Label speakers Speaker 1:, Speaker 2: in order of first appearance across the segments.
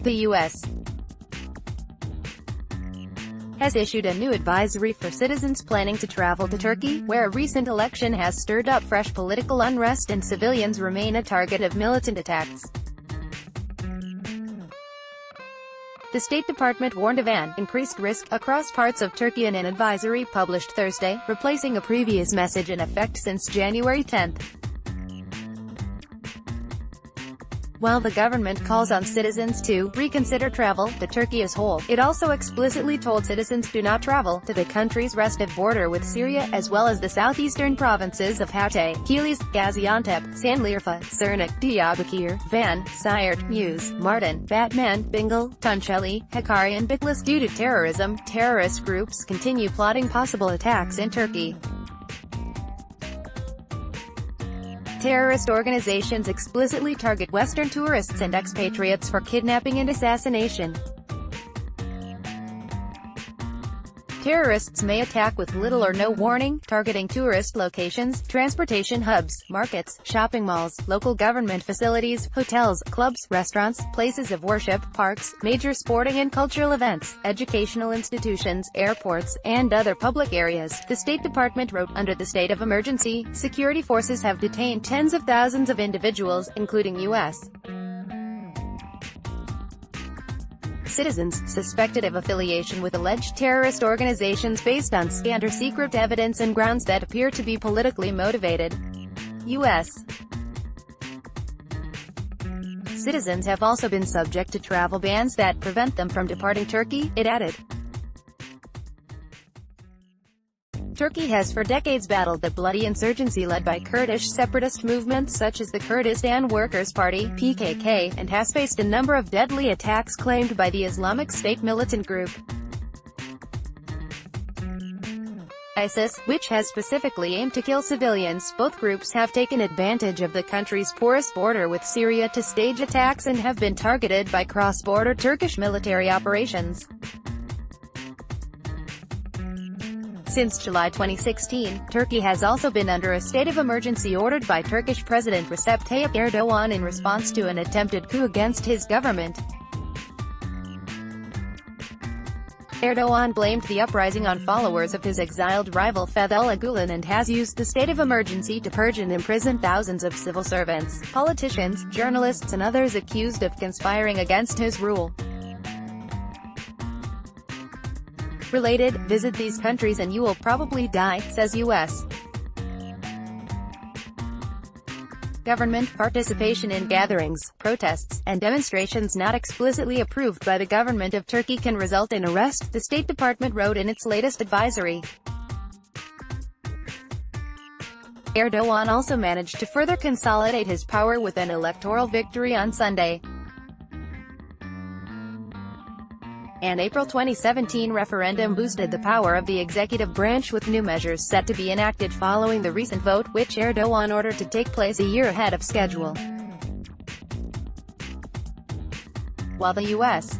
Speaker 1: The U.S. has issued a new advisory for citizens planning to travel to Turkey, where a recent election has stirred up fresh political unrest and civilians remain a target of militant attacks. The State Department warned of an increased risk across parts of Turkey in an advisory published Thursday, replacing a previous message in effect since January 10. While the government calls on citizens to reconsider travel to Turkey as whole, it also explicitly told citizens do not travel to the country's restive border with Syria, as well as the southeastern provinces of Hatay, Kilis, Gaziantep, Sanliurfa, Sirnak, Diyarbakir, Van, Siirt, Muş, Mardin, Batman, Bingöl, Tunceli, Hakkari and Bitlis. Due to terrorism, terrorist groups continue plotting possible attacks in Turkey. Terrorist organizations explicitly target Western tourists and expatriates for kidnapping and assassination. Terrorists may attack with little or no warning, targeting tourist locations, transportation hubs, markets, shopping malls, local government facilities, hotels, clubs, restaurants, places of worship, parks, major sporting and cultural events, educational institutions, airports, and other public areas. The State Department wrote, under the state of emergency, security forces have detained tens of thousands of individuals, including U.S. citizens, suspected of affiliation with alleged terrorist organizations based on scant or secret evidence and grounds that appear to be politically motivated. U.S. citizens have also been subject to travel bans that prevent them from departing Turkey, it added. Turkey has for decades battled the bloody insurgency led by Kurdish separatist movements such as the Kurdistan Workers' Party (PKK), and has faced a number of deadly attacks claimed by the Islamic State militant group ISIS, which has specifically aimed to kill civilians. Both groups have taken advantage of the country's porous border with Syria to stage attacks and have been targeted by cross-border Turkish military operations. Since July 2016, Turkey has also been under a state of emergency ordered by Turkish President Recep Tayyip Erdogan in response to an attempted coup against his government. Erdogan blamed the uprising on followers of his exiled rival Fethullah Gulen and has used the state of emergency to purge and imprison thousands of civil servants, politicians, journalists and others accused of conspiring against his rule. Related, visit these countries and you will probably die, says U.S. government. Participation in gatherings, protests, and demonstrations not explicitly approved by the government of Turkey can result in arrest, the State Department wrote in its latest advisory. Erdogan also managed to further consolidate his power with an electoral victory on Sunday. An April 2017 referendum boosted the power of the executive branch with new measures set to be enacted following the recent vote, which Erdogan ordered to take place a year ahead of schedule. While the U.S.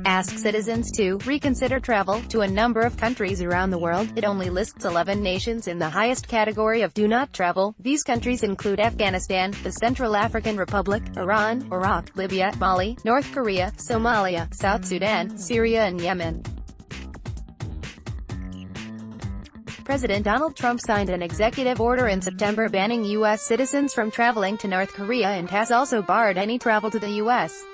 Speaker 1: asks citizens to reconsider travel to a number of countries around the world, it only lists 11 nations in the highest category of do not travel. These countries include Afghanistan, the Central African Republic, Iran, Iraq, Libya, Mali, North Korea, Somalia, South Sudan, Syria and Yemen. President Donald Trump signed an executive order in September banning U.S. citizens from traveling to North Korea and has also barred any travel to the U.S.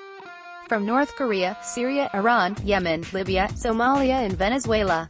Speaker 1: from North Korea, Syria, Iran, Yemen, Libya, Somalia and Venezuela.